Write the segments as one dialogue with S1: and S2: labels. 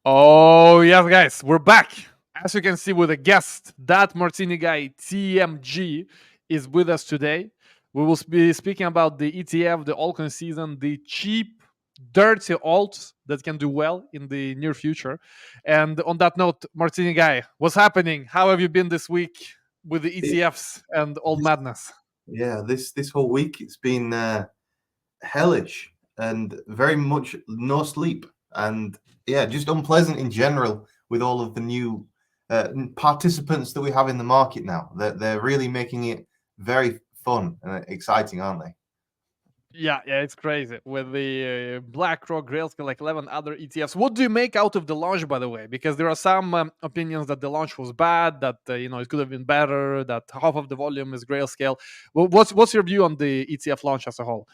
S1: Oh, yes, guys, we're back. As you can see with a guest, that Martini guy, TMG, is with us today. We will be speaking about the ETF, the altcoin season, the cheap, dirty alts that can do well in the near future. And on that note, Martini guy, what's happening? How have you been this week with the
S2: It,
S1: ETFs and old
S2: this,
S1: madness?
S2: yeah, this whole week it's been hellish and very much no sleep, and yeah, just unpleasant in general with all of the new participants that we have in the market now. They're really making it very fun and exciting, aren't they?
S1: Yeah, it's crazy with the BlackRock, Grayscale, like 11 other ETFs. What do you make out of the launch, by the way? Because there are some opinions that the launch was bad, that it could have been better, that half of the volume is Grayscale. Well, what's your view on the ETF launch as a whole?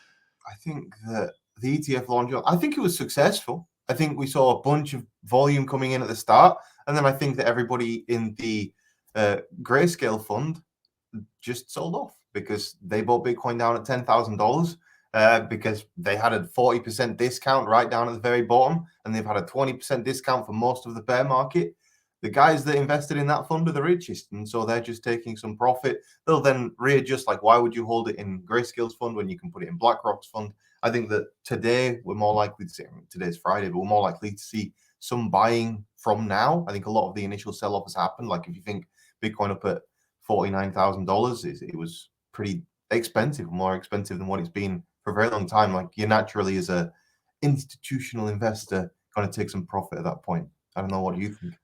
S2: I think that the ETF launch, I think it was successful. I think we saw a bunch of volume coming in at the start, and then I think that everybody in the Grayscale fund just sold off because they bought Bitcoin down at $10,000 because they had a 40% discount right down at the very bottom, and they've had a 20% discount for most of the bear market. The guys that invested in that fund are the richest, and so they're just taking some profit. They'll then readjust. Like, why would you hold it in Grayscale's fund when you can put it in BlackRock's fund? I think that today we're more likely to see. Today's Friday, but we're more likely to see some buying from now. I think a lot of the initial sell-off has happened. Like, if you think Bitcoin up at $49,000, it was pretty expensive, more expensive than what it's been for a very long time. Like, you naturally, as a institutional investor, going to take some profit at that point. I don't know. What do you think?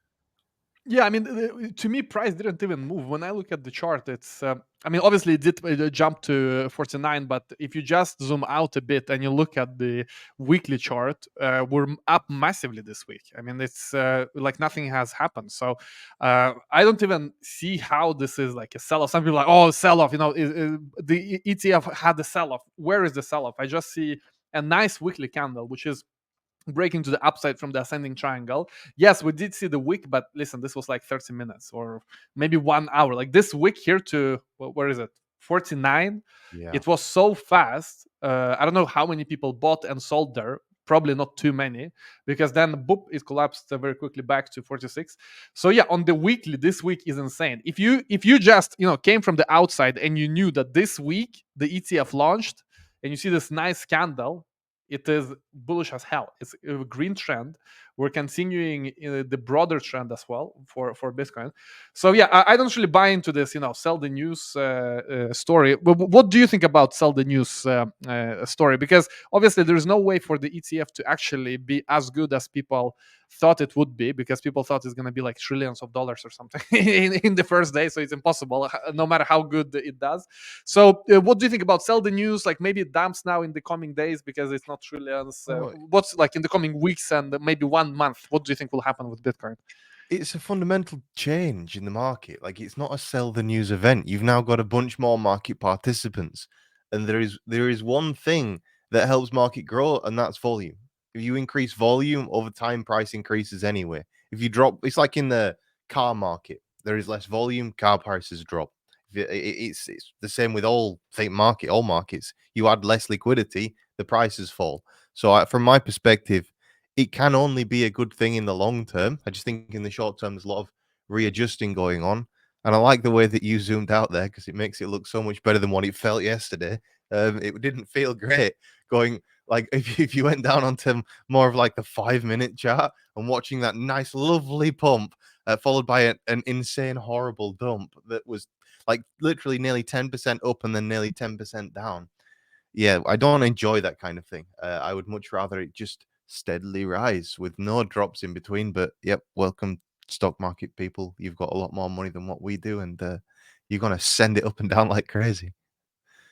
S1: Yeah, I mean, to me, price didn't even move. When I look at the chart, it's, I mean, obviously it did jump to 49, but if you just zoom out a bit and you look at the weekly chart, we're up massively this week. I mean, it's like nothing has happened. So I don't even see how this is like a sell off. Some people are like, oh, sell off, the ETF had the sell off. Where is the sell off? I just see a nice weekly candle, which is breaking to the upside from the ascending triangle. Yes, we did see the wick, but listen, this was like 30 minutes or maybe 1 hour. Like this wick here to where is it? 49.
S2: Yeah.
S1: It was so fast. I don't know how many people bought and sold there. Probably not too many, because then boop, it collapsed very quickly back to 46. So yeah, on the weekly, this week is insane. If you just came from the outside and you knew that this week the ETF launched and you see this nice candle, it is bullish as hell. It's a green trend. We're continuing the broader trend as well for Bitcoin. So yeah, I don't really buy into this, sell the news story. But what do you think about sell the news story? Because obviously there is no way for the ETF to actually be as good as people thought it would be, because people thought it's going to be like trillions of dollars or something in the first day. So it's impossible, no matter how good it does. So, what do you think about sell the news? Like maybe it dumps now in the coming days because it's not trillions.
S2: Oh,
S1: What's like in the coming weeks and maybe 1 month? What do you think will happen with Bitcoin?
S3: It's a fundamental change in the market. Like, it's not a sell the news event. You've now got a bunch more market participants, and there is one thing that helps market grow, and that's volume. If you increase volume over time, price increases anyway. If you drop, it's like in the car market. There is less volume, car prices drop. It's the same with all markets. You add less liquidity, the prices fall. So, from my perspective, it can only be a good thing in the long term. I just think in the short term, there's a lot of readjusting going on. And I like the way that you zoomed out there because it makes it look so much better than what it felt yesterday. It didn't feel great going like if you went down onto more of like the 5 minute chart and watching that nice, lovely pump, followed by an insane, horrible dump that was like literally nearly 10% up and then nearly 10% down. Yeah, I don't enjoy that kind of thing. I would much rather it just steadily rise with no drops in between. But yep, welcome stock market people. You've got a lot more money than what we do, and you're gonna send it up and down like crazy.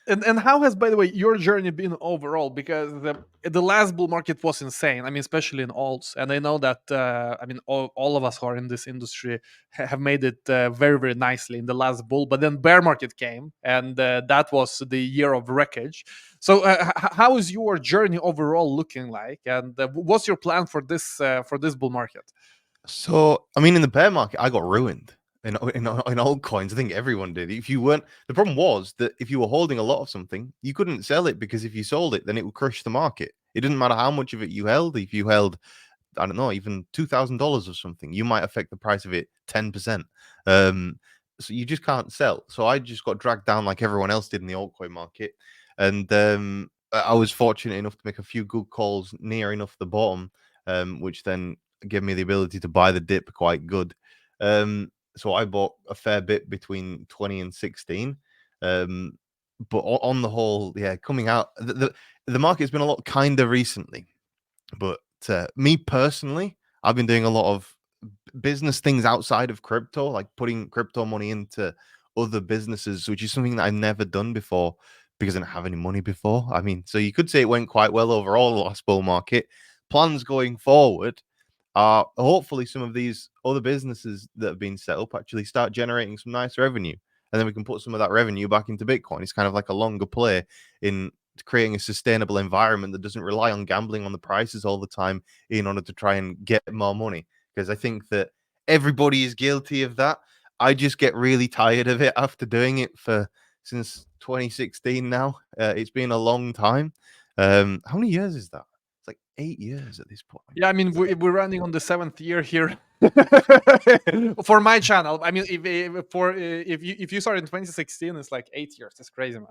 S1: And how has, by the way, your journey been overall? Because the last bull market was insane. I mean, especially in alts. And I know that I mean all of us who are in this industry have made it very very nicely in the last bull. But then bear market came, and that was the year of wreckage. So how is your journey overall looking like? And what's your plan for this bull market?
S3: So, I mean, in the bear market, I got ruined in altcoins. I think everyone did. If you weren't, the problem was that if you were holding a lot of something, you couldn't sell it because if you sold it, then it would crush the market. It didn't matter how much of it you held. If you held I don't know, even $2,000 or something, you might affect the price of it 10%. So you just can't sell. So I just got dragged down like everyone else did in the altcoin market, and I was fortunate enough to make a few good calls near enough the bottom, which then gave me the ability to buy the dip quite good. So I bought a fair bit between 20 and 16. But on the whole, yeah, coming out, the market's been a lot kinder recently. But me personally, I've been doing a lot of business things outside of crypto, like putting crypto money into other businesses, which is something that I've never done before because I didn't have any money before. I mean, so you could say it went quite well overall the last bull market. Plans going forward are hopefully some of these other businesses that have been set up actually start generating some nice revenue. And then we can put some of that revenue back into Bitcoin. It's kind of like a longer play in creating a sustainable environment that doesn't rely on gambling on the prices all the time in order to try and get more money. Because I think that everybody is guilty of that. I just get really tired of it after doing it for since 2016 now. It's been a long time. How many years is that? It's like 8 years at this point.
S1: Yeah, I mean we're running on the 7th year here for my channel. I mean, if you started in 2016, it's like 8 years. That's crazy, man.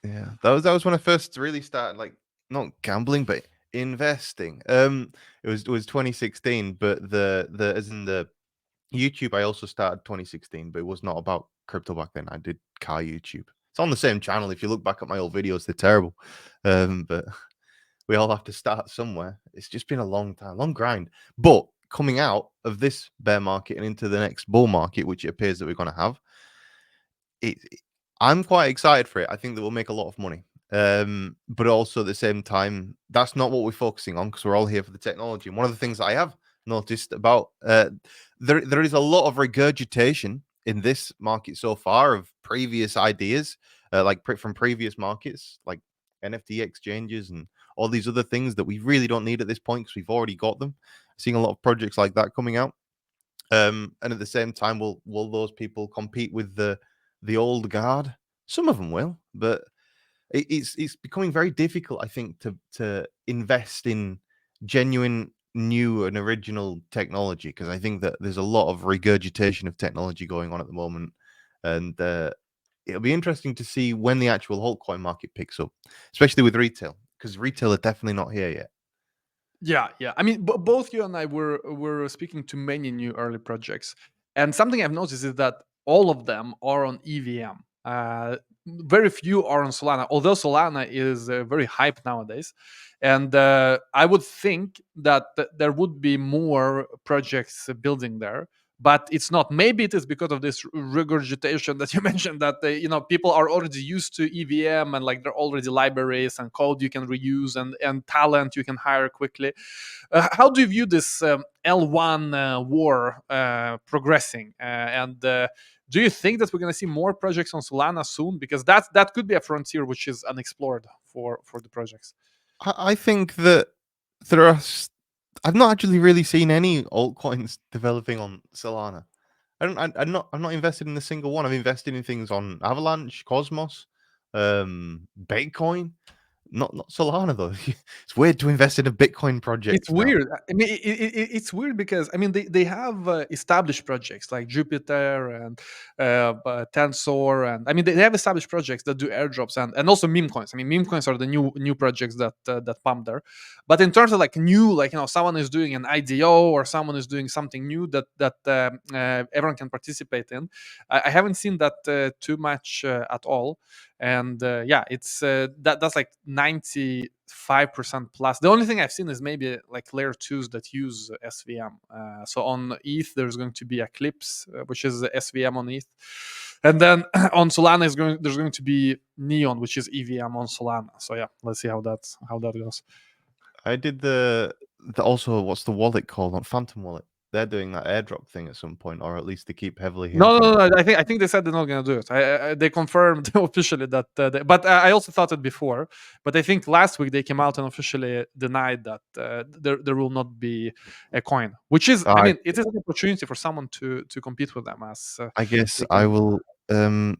S3: Yeah, that was when I first really started, like, not gambling but investing. It was 2016, but the as in the YouTube, I also started 2016, but it was not about crypto back then. I did car YouTube. It's on the same channel. If you look back at my old videos, they're terrible. But we all have to start somewhere. It's just been a long time, long grind. But coming out of this bear market and into the next bull market, which it appears that we're going to have, I'm quite excited for it. I think that we'll make a lot of money. But also at the same time, that's not what we're focusing on because we're all here for the technology. And one of the things that I have noticed about there is a lot of regurgitation in this market so far of previous ideas, from previous markets, like NFT exchanges and all these other things that we really don't need at this point because we've already got them. Seeing a lot of projects like that coming out. And at the same time, will those people compete with the old guard? Some of them will, but it's becoming very difficult, I think, to invest in genuine new and original technology because I think that there's a lot of regurgitation of technology going on at the moment, and it'll be interesting to see when the actual altcoin market picks up, especially with retail, because retail are definitely not here yet.
S1: Yeah. I mean, both you and I were speaking to many new early projects, and something I've noticed is that all of them are on EVM. Very few are on Solana, although Solana is very hyped nowadays. And I would think that there would be more projects building there, but it's not. Maybe it is because of this regurgitation that you mentioned, that people are already used to EVM, and like there are already libraries and code you can reuse, and talent you can hire quickly. How do you view this L1 war progressing? And do you think that we're going to see more projects on Solana soon? Because that could be a frontier which is unexplored for the projects.
S3: I think that there are. I've not actually really seen any altcoins developing on Solana. I'm not invested in a single one. I'm invested in things on Avalanche, Cosmos, Bitcoin. Not Solana though. It's weird to invest in a Bitcoin project.
S1: It's weird. I mean, it's weird because I mean they have established projects like Jupiter and Tensor, and I mean they have established projects that do airdrops and also meme coins. I mean, meme coins are the new projects that pump there. But in terms of like new, like someone is doing an IDO or someone is doing something new that everyone can participate in, I haven't seen that too much at all. And yeah, it's that's like 95% plus. The only thing I've seen is maybe like layer 2s that use SVM. So on ETH there's going to be Eclipse, which is SVM on ETH, and then on Solana there's going to be Neon, which is EVM on Solana. So yeah, let's see how that goes.
S3: I did the also, what's the wallet called on Phantom Wallet? They're doing that airdrop thing at some point, or at least they keep heavily hinting.
S1: No. I think they said they're not going to do it. They confirmed officially that. But I also thought it before. But I think last week they came out and officially denied that there will not be a coin, which is, I mean, it is an opportunity for someone to compete with them. As
S3: I guess
S1: they
S3: I
S1: can.
S3: will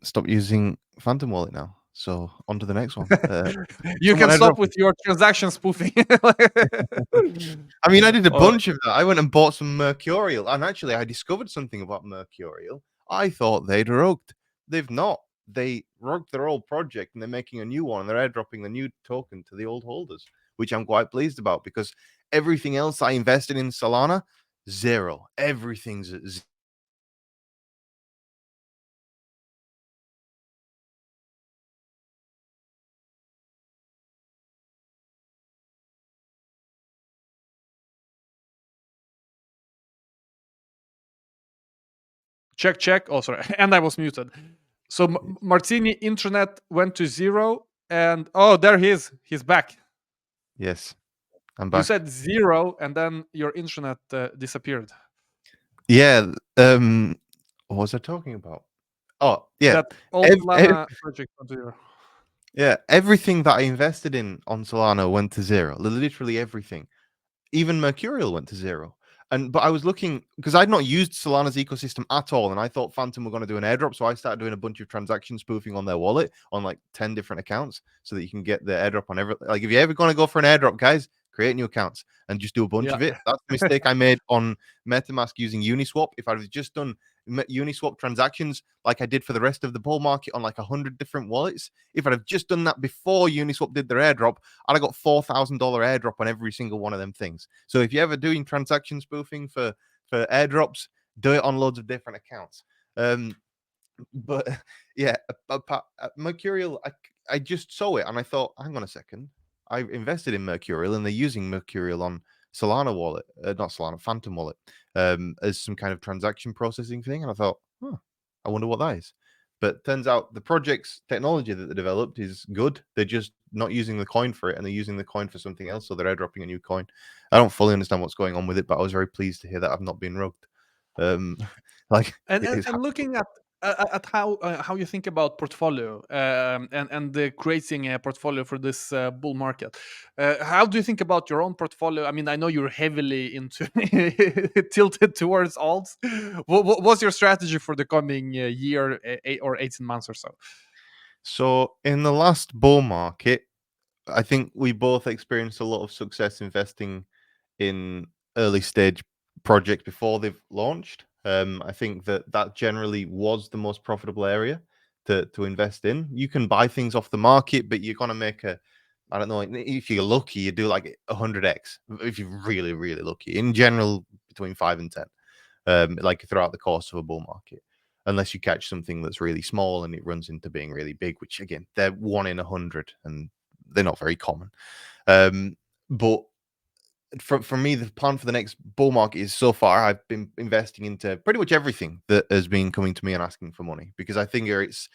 S3: stop using Phantom Wallet now. So on to the next one.
S1: You
S3: Someone
S1: can stop
S3: airdropped me.
S1: with your transaction spoofing.
S3: I mean, I did a
S1: Oh,
S3: bunch of that. I went and bought some Mercurial, and actually, I discovered something about Mercurial. I thought they'd rugged. They've not. They rugged their old project, and they're making a new one, and they're airdropping the new token to the old holders, which I'm quite pleased about because everything else I invested in Solana, zero. Everything's at zero.
S1: check. Oh, sorry, and I was muted. So Martini internet went to 0, and oh, there he is. He's back.
S3: Yes, I'm
S1: You
S3: back.
S1: said 0, and then your internet disappeared.
S3: Yeah. What was I talking about? Oh, yeah.
S1: That old Solana project went to 0.
S3: Yeah, everything that I invested in on Solana went to zero. Literally everything. Even Mercurial went to zero. But I was looking because I'd not used Solana's ecosystem at all, and I thought Phantom were going to do an airdrop, so I started doing a bunch of transaction spoofing on their wallet on like 10 different accounts, so that you can get the airdrop on every. Like, if you're ever going to go for an airdrop, guys, create new accounts and just do a bunch
S1: Yeah.
S3: of it. That's the mistake I made on MetaMask using Uniswap. If I'd have just done Uniswap transactions like I did for the rest of the bull market on like 100 different wallets, if I'd have just done that before Uniswap did their airdrop, I'd have got $4,000 airdrop on every single one of them things. So if you're ever doing transaction spoofing for airdrops, do it on loads of different accounts. But yeah, Mercurial, I just saw it and I thought, hang on a second, I invested in Mercurial and they're using Mercurial on Solana wallet, not Solana, Phantom wallet, as some kind of transaction processing thing. And I thought, huh, I wonder what that is. But turns out the project's technology that they developed is good. They're just not using the coin for it, and they're using the coin for something else. So they're airdropping a new coin. I don't fully understand what's going on with it, but I was very pleased to hear that I've not been rugged. Like,
S1: and,
S3: it
S1: and,
S3: is
S1: and looking at how you think about portfolio, and creating a portfolio for this bull market, how do you think about your own portfolio? I mean, I know you're heavily into tilted towards alts. What's your strategy for the coming year, or 18 months or so?
S3: So in the last bull market, I think we both experienced a lot of success investing in early stage projects before they've launched. I think that generally was the most profitable area to invest in. You can buy things off the market, but you're gonna make I don't know, if you're lucky, you do like 100x if you're really, really lucky. In general, between 5 and 10, like throughout the course of a bull market, unless you catch something that's really small and it runs into being really big, which again, they're 1 in 100 and they're not very common. But for me, the plan for the next bull market is, so far I've been investing into pretty much everything that has been coming to me and asking for money, because I think it's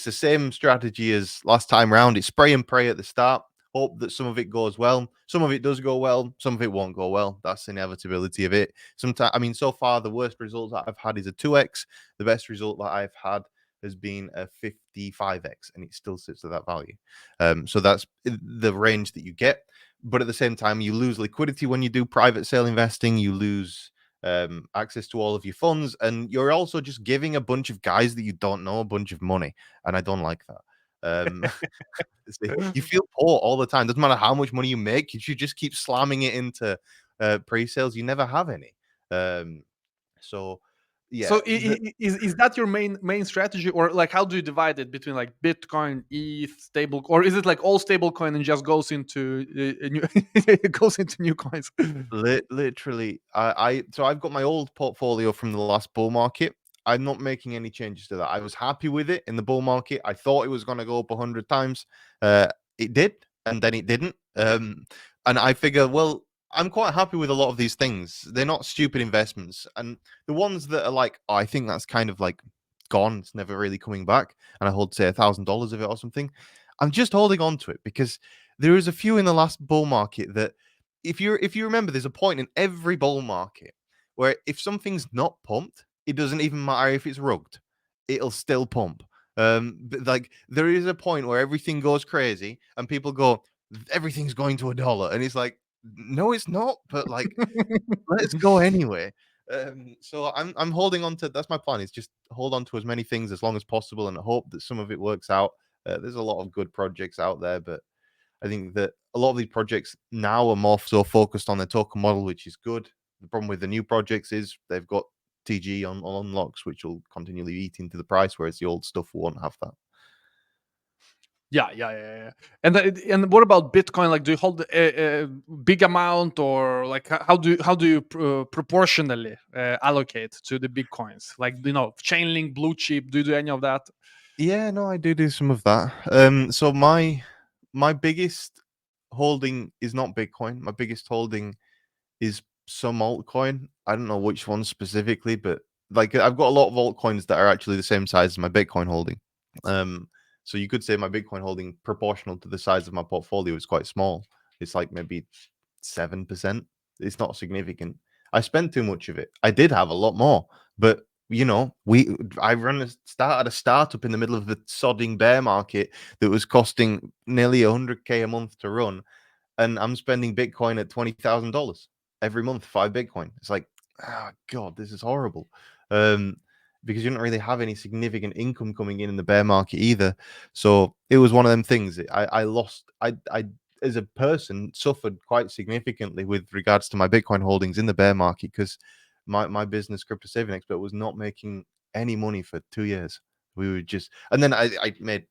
S3: the same strategy as last time round. It's spray and pray at the start, hope that some of it goes well, some of it does go well, some of it won't go well. That's the inevitability of it. Sometimes, I mean, so far the worst result that I've had is a 2x. The best result that I've had has been a 55x, and it still sits at that value. So that's the range that you get. But at the same time, you lose liquidity when you do private sale investing. You lose access to all of your funds, and you're also just giving a bunch of guys that you don't know a bunch of money, and I don't like that. You feel poor all the time. Doesn't matter how much money you make, you should just keep slamming it into pre-sales. You never have any. So yeah,
S1: So is that your main strategy, or like how do you divide it between like Bitcoin, ETH, stable, or is it like all stable coin and just goes into new it goes into new coins?
S3: literally, so I've got my old portfolio from the last bull market. I'm not making any changes to that. I was happy with it in the bull market. I thought it was going to go up 100 times. It did, and then it didn't. And I figure, well, I'm quite happy with a lot of these things. They're not stupid investments, and the ones that are like, oh, I think that's kind of like gone. It's never really coming back, and I hold say $1,000 of it or something. I'm just holding on to it because there is a few in the last bull market that, if you remember, there's a point in every bull market where if something's not pumped, it doesn't even matter if it's rugged, it'll still pump. But like, there is a point where everything goes crazy and people go, everything's going to $1, and it's like, no, it's not. But like, let's go anyway. So I'm holding on to, that's my plan, is just hold on to as many things as long as possible and hope that some of it works out. There's a lot of good projects out there, but I think that a lot of these projects now are more so focused on their token model, which is good. The problem with the new projects is they've got TG on unlocks, which will continually eat into the price, whereas the old stuff won't have that.
S1: Yeah. And what about Bitcoin? Like, do you hold a big amount, or like how do you proportionally allocate to the big coins? Like, Chainlink, Blue Chip. Do you do any of that?
S3: Yeah, no, I do some of that. So my biggest holding is not Bitcoin. My biggest holding is some altcoin. I don't know which one specifically, but like I've got a lot of altcoins that are actually the same size as my Bitcoin holding. Um, so you could say my Bitcoin holding proportional to the size of my portfolio is quite small. It's like maybe 7%. It's not significant. I spent too much of it. I did have a lot more, but I started a startup in the middle of the sodding bear market that was costing nearly 100K a month to run, and I'm spending Bitcoin at $20,000 every month, 5 Bitcoin. It's like, oh God, this is horrible. Because you don't really have any significant income coming in the bear market either. So it was one of them things. I lost. I as a person suffered quite significantly with regards to my Bitcoin holdings in the bear market because my business, Crypto Saving Expert, was not making any money for 2 years. We were just, and then I made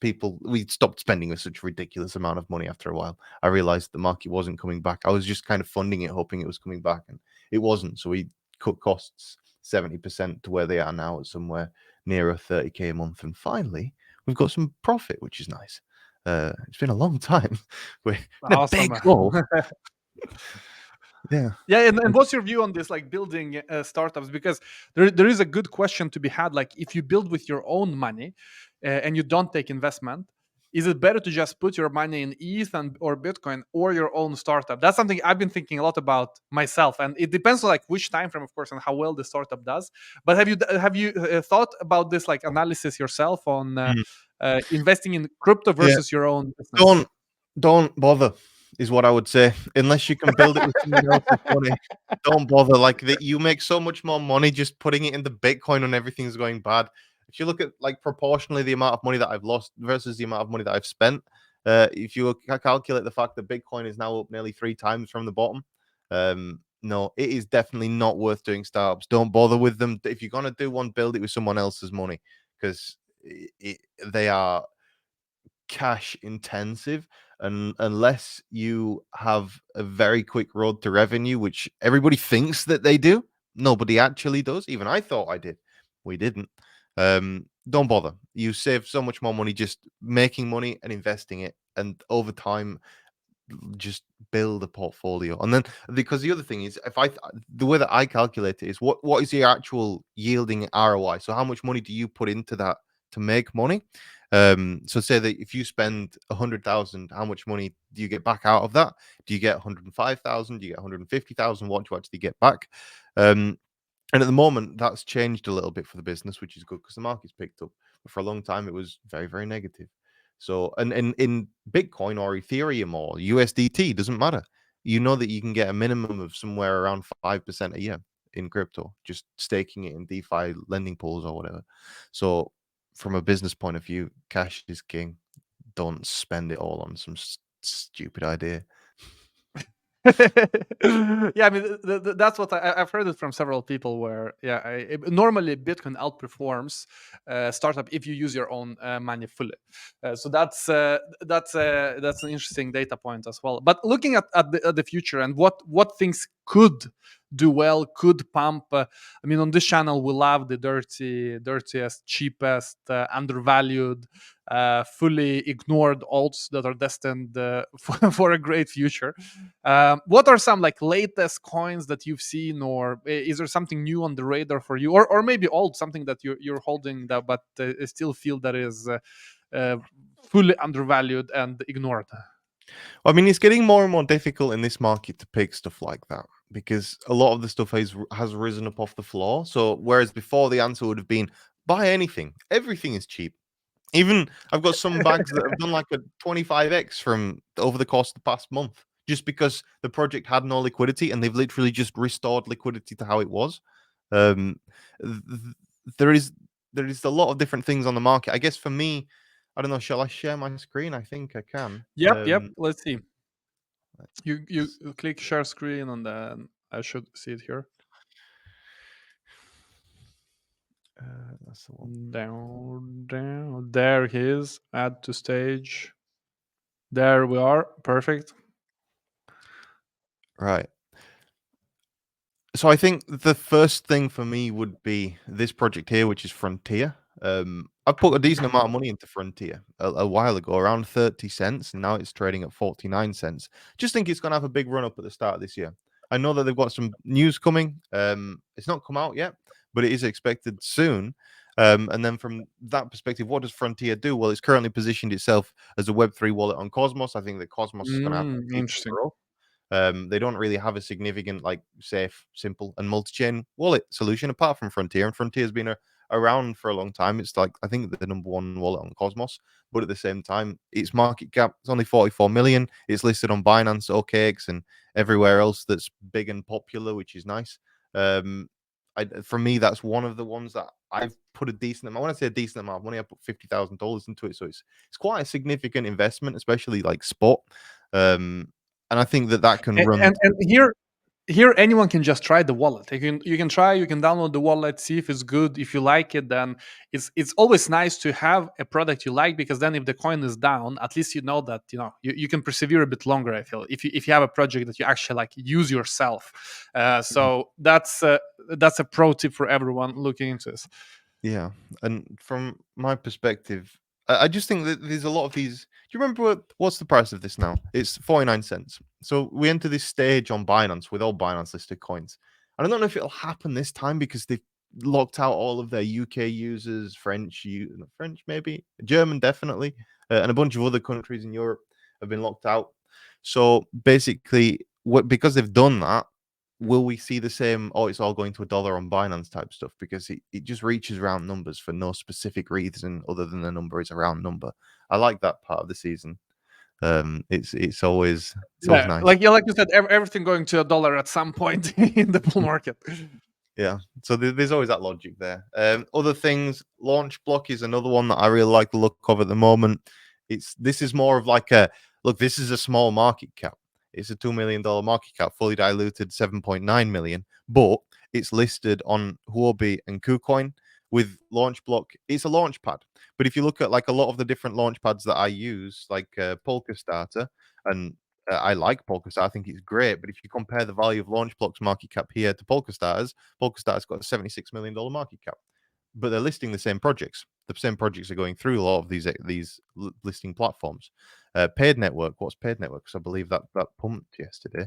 S3: people, we stopped spending a such ridiculous amount of money after a while. I realized the market wasn't coming back. I was just kind of funding it, hoping it was coming back, and it wasn't. So we cut costs 70% to where they are now at somewhere nearer 30K a month. And finally, we've got some profit, which is nice. It's been a long time. We're in a
S1: Awesome.
S3: big hole. Yeah.
S1: Yeah, and what's your view on this, like building startups? Because there is a good question to be had. Like, if you build with your own money and you don't take investment, is it better to just put your money in ETH or Bitcoin or your own startup? That's something I've been thinking a lot about myself, and it depends on like which time frame, of course, and how well the startup does. But have you thought about this like analysis yourself on
S3: Mm.
S1: investing in crypto
S3: Yeah.
S1: versus your own business?
S3: Don't bother, is what I would say. Unless you can build it with someone else's money, don't bother. Like that, you make so much more money just putting it into Bitcoin when everything's going bad. If you look at like proportionally the amount of money that I've lost versus the amount of money that I've spent, if you calculate the fact that Bitcoin is now up nearly 3 times from the bottom, no, it is definitely not worth doing startups. Don't bother with them. If you're gonna do one, build it with someone else's money because they are cash intensive, and unless you have a very quick road to revenue, which everybody thinks that they do, nobody actually does. Even I thought I did. We didn't. Don't bother. You save so much more money just making money and investing it, and over time just build a portfolio. And then because the other thing is, if the way that I calculate it is what is the actual yielding ROI? So how much money do you put into that to make money? So say that if you spend 100,000, how much money do you get back out of that? Do you get 105,000? Do you get 150,000? What do you actually get back? And at the moment, that's changed a little bit for the business, which is good because the market's picked up. But for a long time, it was very, very negative. So, and in Bitcoin or Ethereum or USDT, doesn't matter. You know that you can get a minimum of somewhere around 5% a year in crypto, just staking it in DeFi lending pools or whatever. So, from a business point of view, cash is king. Don't spend it all on some stupid idea.
S1: Yeah, I mean that's what I've heard it from several people. Where normally Bitcoin outperforms startup if you use your own money fully. So that's an interesting data point as well. But looking at the future and what things could do well, could pump. I mean, on this channel we love the dirtiest, cheapest, undervalued, fully ignored alts that are destined for a great future. What are some like latest coins that you've seen, or is there something new on the radar for you, or maybe old, something that you're holding that but still feel that is uh, fully undervalued and ignored?
S3: I mean, it's getting more and more difficult in this market to pick stuff like that because a lot of the stuff has risen up off the floor. So whereas before the answer would have been buy anything, everything is cheap. Even I've got some bags that have done like a 25x from over the course of the past month, just because the project had no liquidity and they've literally just restored liquidity to how it was. Um, th- there is a lot of different things on the market. I guess for me, I don't know. Shall I share my screen? I think I can.
S1: Yep. Let's see.
S3: Let's
S1: You click share screen, and then I should see it here.
S3: That's the one.
S1: Down. There he is. Add to stage. There we are. Perfect.
S3: Right. So I think the first thing for me would be this project here, which is Frontier. I put a decent amount of money into Frontier a while ago, around 30 cents, and now it's trading at 49 cents. Just think it's going to have a big run up at the start of this year. I know that they've got some news coming. It's not come out yet, but it is expected soon. And then from that perspective, what does Frontier do? Well, it's currently positioned itself as a Web3 wallet on Cosmos. I think that Cosmos is going to have a decent
S1: Interesting.
S3: growth. They don't really have a significant, like, safe, simple, and multi-chain wallet solution apart from Frontier. And Frontier's been around for a long time. It's like, I think, the number one wallet on Cosmos, but at the same time, its market cap is only 44 million. It's listed on Binance, OKX, and everywhere else that's big and popular, which is nice. For me, that's one of the ones that I've put a decent amount. When I say a decent amount of money, I put $50,000 into it, so it's quite a significant investment, especially like spot. And I think that can
S1: And,
S3: run.
S1: and here anyone can just try the wallet. You can try, you can download the wallet, see if it's good. If you like it, then it's always nice to have a product you like, because then if the coin is down, at least you know that you can persevere a bit longer. I feel if you have a project that you actually like use yourself. So that's a pro tip for everyone looking into this.
S3: Yeah, and from my perspective, I just think that there's a lot of these. Do you remember what's the price of this now? It's 49 cents. So we enter this stage on Binance with all Binance listed coins. And I don't know if it'll happen this time because they've locked out all of their UK users, French maybe, German definitely, and a bunch of other countries in Europe have been locked out. So basically, because they've done that, will we see the same, oh, it's all going to $1 on Binance type stuff? Because it just reaches round numbers for no specific reason other than the number is a round number. I like that part of the season. It's always nice.
S1: Like you said, everything going to $1 at some point in the bull market.
S3: Yeah, so there's always that logic there. Other things, Launch Block is another one that I really like the look of at the moment. This is more of like this is a small market cap. It's a $2 million market cap, fully diluted 7.9 million, but it's listed on Huobi and KuCoin with Launch Block. It's a launch pad. But if you look at like a lot of the different launch pads that I use, like Polka Starter, and I like Polkastar. I think it's great. But if you compare the value of Launch Block's market cap here to Polkastar's got a $76 million market cap. But they're listing the same projects. The same projects are going through a lot of these listing platforms. Paid Network. What's Paid Network? Because I believe that pumped yesterday.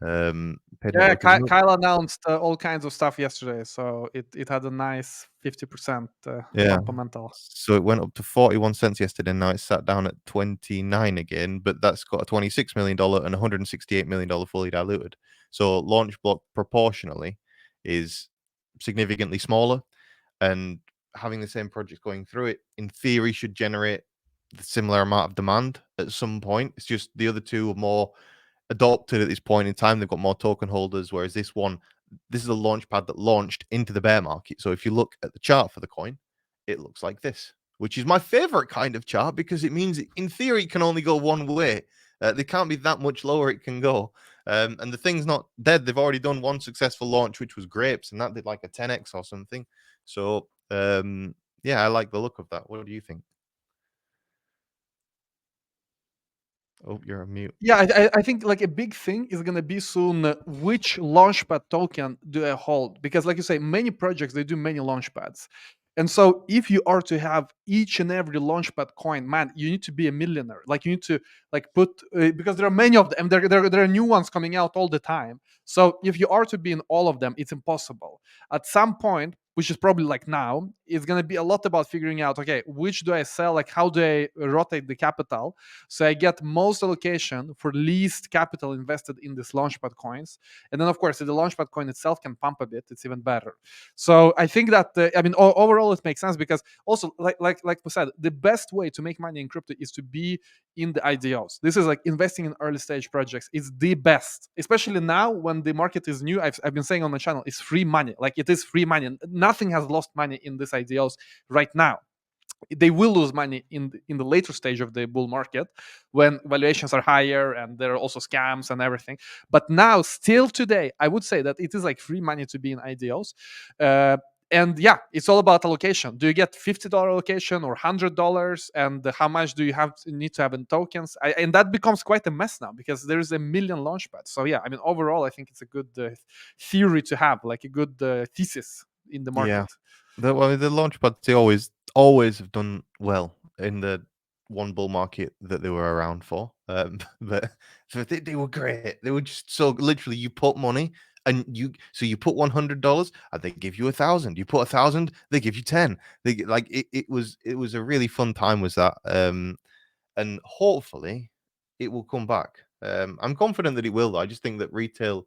S3: Paid
S1: Yeah,
S3: Network is
S1: Kyle announced all kinds of stuff yesterday, so it had a nice 50% fundamental.
S3: So it went up to 41 cents yesterday. Now it's sat down at 29 again, but that's got a $26 million and $168 million fully diluted. So Launch Block proportionally is significantly smaller, and having the same projects going through it, in theory, should generate the similar amount of demand at some point. It's just the other two are more adopted at this point in time. They've got more token holders, whereas this is a launch pad that launched into the bear market. So if you look at the chart for the coin, it looks like this, which is my favorite kind of chart because it means in theory it can only go one way. There can't be that much lower it can go. And the thing's not dead. They've already done one successful launch, which was grapes, and that did like a 10x or something. So yeah, I like the look of that. What do you think? Oh, you're on mute.
S1: Yeah, I think like a big thing is gonna be soon which launchpad token do I hold? Because like you say, many projects they do many launchpads. And so if you are to have each and every launchpad coin, man, you need to be a millionaire. Like you need to like put because there are many of them. There are new ones coming out all the time. So if you are to be in all of them, it's impossible. At some point, which is probably like now, it's gonna be a lot about figuring out, okay, which do I sell? Like how do I rotate the capital? So I get most allocation for least capital invested in these launchpad coins. And then, of course, if the launchpad coin itself can pump a bit, it's even better. So I think that, overall, it makes sense because also, like we said, the best way to make money in crypto is to be in the IDOs. This is like investing in early stage projects. It's the best, especially now when the market is new. I've been saying on my channel, it's free money. Like it is free money. Nothing has lost money in these IDOs right now. they will lose money in the later stage of the bull market when valuations are higher and there are also scams and everything. But now, still today, I would say that it is like free money to be in IDOs. uh, and yeah, it's all about allocation. Do you get $50 allocation or $100, and how much do you need to have in tokens? And that becomes quite a mess now because there is a million launchpads. So yeah, I mean, overall I think it's a good theory to have, like a good thesis in the
S3: Yeah.
S1: market.
S3: The launchpads, they always have done well in the one bull market that they were around for. But they were great. They were just so literally you put money and you put $100 and they give you 1,000. You put 1,000, they give you 10. Like it was a really fun time was that. And hopefully it will come back. I'm confident that it will. I just think that retail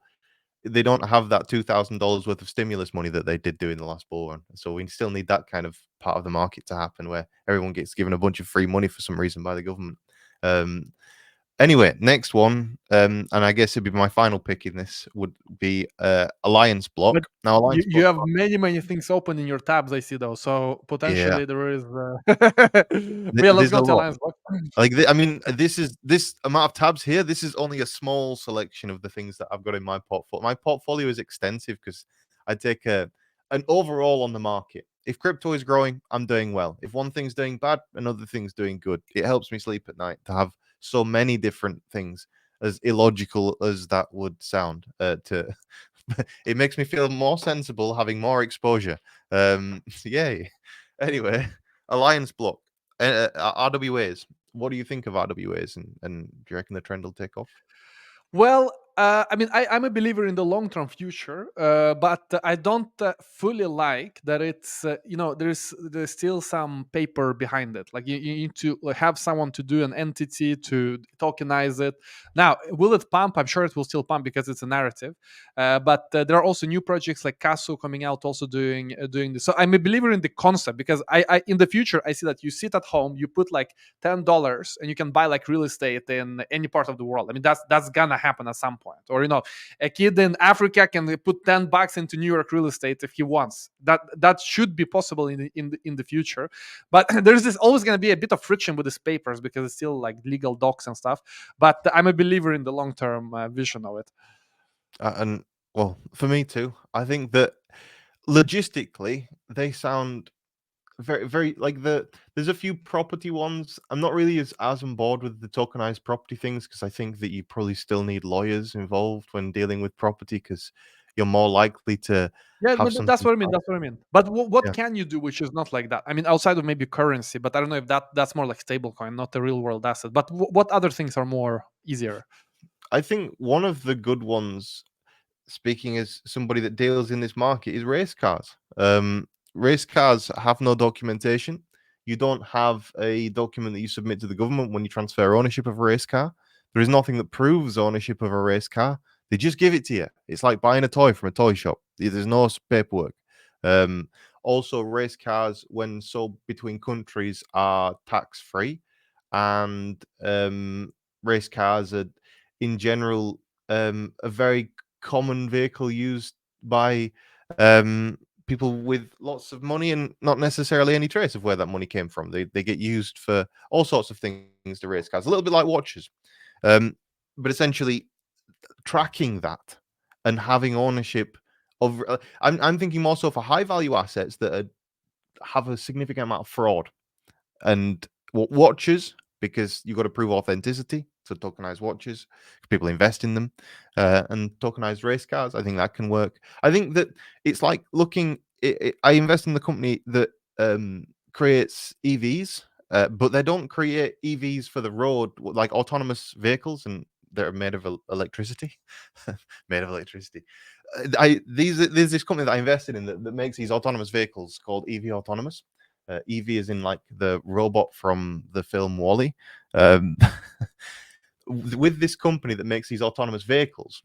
S3: they don't have that $2,000 worth of stimulus money that they did do in the last bull run. So we still need that kind of part of the market to happen where everyone gets given a bunch of free money for some reason by the government. Um, anyway, next one, and I guess it'd be my final pick in this would be Alliance
S1: But
S3: Block. Now, Alliance
S1: you
S3: Block,
S1: have many things open in your tabs, I see though. So
S3: yeah,
S1: potentially there is. But yeah, let's
S3: there's
S1: go
S3: a
S1: to
S3: lot.
S1: Alliance Block.
S3: Like, I mean, this amount of tabs here. This is only a small selection of the things that I've got in my portfolio. My portfolio is extensive because I take an overall on the market. If crypto is growing, I'm doing well. If one thing's doing bad, another thing's doing good. It helps me sleep at night to have so many different things, as illogical as that would sound. To it makes me feel more sensible having more exposure. Yay. Anyway, Alliance Block, RWAs. What do you think of RWAs, and do you reckon the trend will take off?
S1: Well, I mean, I'm a believer in the long-term future, but I don't fully like that it's there's still some paper behind it. Like you need to have someone to do an entity to tokenize it. Now, will it pump? I'm sure it will still pump because it's a narrative. But there are also new projects like Casu coming out, also doing this. So I'm a believer in the concept because I in the future I see that you sit at home, you put like $10 and you can buy like real estate in any part of the world. I mean, that's gonna happen at some point. Or a kid in Africa can put $10 into New York real estate if he wants. That should be possible in the future. But there's this always gonna be a bit of friction with these papers because it's still like legal docs and stuff. But I'm a believer in the long term vision of it.
S3: And well, for me too, I think that logistically they sound very like there's a few property ones. I'm not really as on board with the tokenized property things because I think that you probably still need lawyers involved when dealing with property because you're more likely to
S1: Yeah,
S3: have
S1: but that's
S3: something.
S1: what I mean. That's what I mean. But what
S3: Yeah.
S1: can you do which is not like that? I mean, outside of maybe currency, but I don't know if that's more like stablecoin, not a real world asset. But what other things are more easier?
S3: I think one of the good ones, speaking as somebody that deals in this market, is race cars. Race cars have no documentation. You don't have a document that you submit to the government when you transfer ownership of a race car. There is nothing that proves ownership of a race car. They just give it to you. It's like buying a toy from a toy shop. There's no paperwork. Also, race cars, when sold between countries, are tax free, and race cars are, in general, a very common vehicle used by people with lots of money and not necessarily any trace of where that money came from. They get used for all sorts of things to race cars, a little bit like watches. But essentially, tracking that and having ownership of, I'm thinking more so for high value assets that have a significant amount of fraud and watches, because you've got to prove authenticity. So tokenized watches, people invest in them, and tokenized race cars. I think that can work. I think that it's like looking. I invest in the company that creates EVs, but they don't create EVs for the road, like autonomous vehicles, and they're made of electricity. Made of electricity. There's this company that I invested in that makes these autonomous vehicles called EV Autonomous. EV is in like the robot from the film Wall-E. Um, with this company that makes these autonomous vehicles,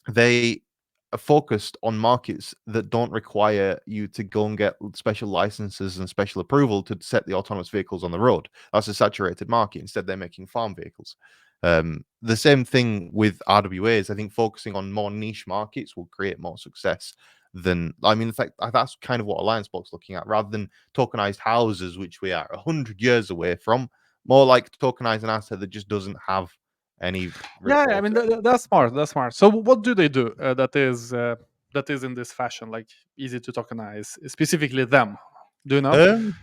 S3: they are focused on markets that don't require you to go and get special licenses and special approval to set the autonomous vehicles on the road. That's a saturated market. Instead, they're making farm vehicles. The same thing with RWAs. I think focusing on more niche markets will create more success. than, I mean, in fact, that's kind of what Alliance Block's looking at, rather than tokenized houses, which we are 100 years away from. More like tokenize an asset that just doesn't have any
S1: Yeah,
S3: ripple
S1: I mean
S3: effect.
S1: that's smart. That's smart. So what do they do that is in this fashion, like easy to tokenize, specifically them? Do you know?
S3: Um,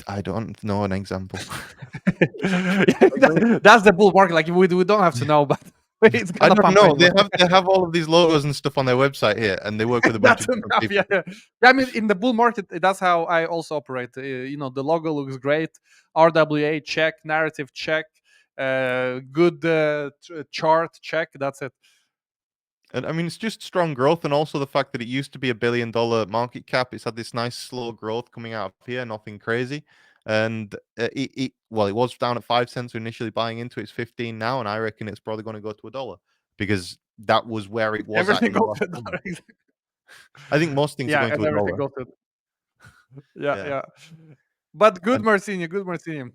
S3: I don't know an example.
S1: That's the bull market. Like we don't have to know, but it's
S3: I
S1: gonna
S3: don't
S1: pump
S3: know.
S1: anyway.
S3: They have all of these logos and stuff on their website here, and they work with a bunch
S1: That's
S3: of different
S1: enough.
S3: people.
S1: Yeah, yeah. Yeah, I mean, in the bull market, that's how I also operate. The logo looks great. RWA check, narrative check, good chart check. That's it.
S3: And I mean, it's just strong growth, and also the fact that it used to be $1 billion market cap. It's had this nice slow growth coming out of here, nothing crazy. And it was down at 5 cents initially buying into. It's 15 now, and I reckon it's probably going to go to $1 because that was where it was at
S1: Everything
S3: in the
S1: goes
S3: last
S1: to
S3: one.
S1: $1.
S3: I think most things are
S1: Yeah,
S3: going to
S1: and
S3: a
S1: everything
S3: dollar.
S1: goes to. Yeah,
S3: Yeah.
S1: yeah. But good
S3: And
S1: Marcini, good Marcini.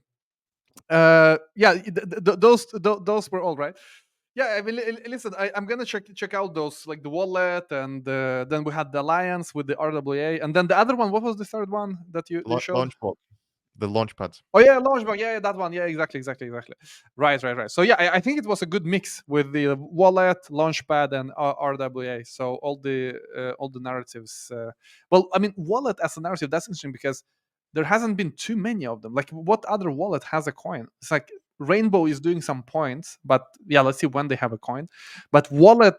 S1: Yeah, those were all right. Yeah, I mean, listen, I'm gonna check out those, like the wallet, and then we had the alliance with the RWA, and then the other one. What was the third one that you showed?
S3: launch block, the launch pads.
S1: Oh yeah, Launchback. Yeah, yeah, that one. Yeah, exactly. Right. So yeah, I think it was a good mix with the wallet, Launchpad, and RWA. So all the narratives. Well, I mean, wallet as a narrative, that's interesting because there hasn't been too many of them. Like, what other wallet has a coin? It's like Rainbow is doing some points, but yeah, let's see when they have a coin. But wallet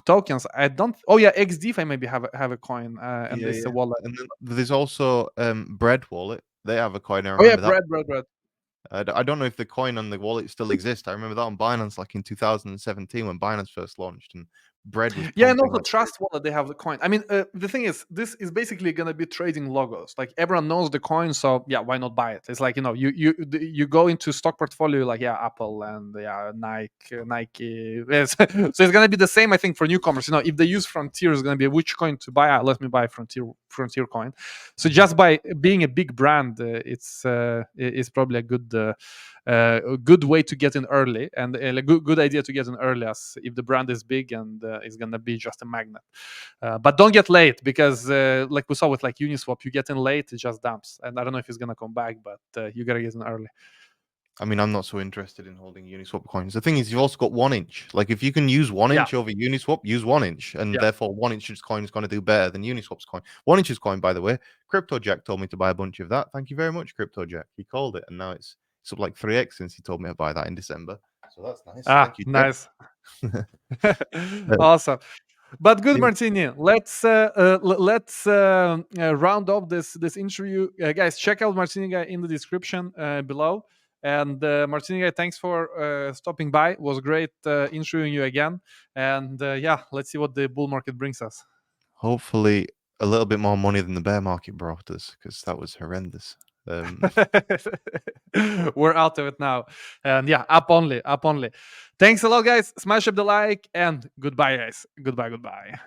S1: tokens, I don't. Oh yeah, XDeFi maybe have a coin, and
S3: Yeah,
S1: this is a
S3: yeah.
S1: wallet.
S3: And then there's also Bread Wallet. They have a coin. I
S1: Oh yeah,
S3: remember that.
S1: bread.
S3: I don't know if the coin on the wallet still exists. I remember that on Binance, like in 2017 when Binance first launched, and Bread was
S1: Yeah, and
S3: pumping
S1: also
S3: like crazy.
S1: Trust Wallet, they have the coin. I mean, the thing is, this is basically gonna be trading logos. Like everyone knows the coin, so yeah, why not buy it? It's like, you go into stock portfolio, like, yeah, Apple and yeah, Nike. Yes. So it's gonna be the same, I think, for newcomers. If they use Frontier, it's gonna be which coin to buy. Let me buy Frontier coin. So just by being a big brand, it's probably a good way to get in early, and a good idea to get in early, as if the brand is big and is gonna be just a magnet. But don't get late, because like we saw with like Uniswap, you get in late, it just dumps, and I don't know if it's gonna come back, but you gotta get in early.
S3: I mean, I'm not so interested in holding Uniswap coins. The thing is, you've also got 1 inch. Like, if you can use one
S1: Yeah,
S3: inch over Uniswap, use 1 inch, and
S1: yeah.
S3: therefore 1 inch's coin is going to do better than Uniswap's coin. 1 inch's coin, by the way, Crypto Jack told me to buy a bunch of that. Thank you very much, Crypto Jack. He called it, and now it's up like 3x since he told me to buy that in December. So that's nice. Thank you, Jack.
S1: Nice. Awesome. But good,
S3: Yeah.
S1: Martini. Let's round off this interview, guys. Check out Martini guy in the description below. And Martini guy, thanks for stopping by. It was great interviewing you again. And yeah, let's see what the bull market brings us.
S3: Hopefully, a little bit more money than the bear market brought us, because that was horrendous.
S1: We're out of it now. And yeah, up only. Thanks a lot, guys. Smash up the like, and goodbye, guys. Goodbye.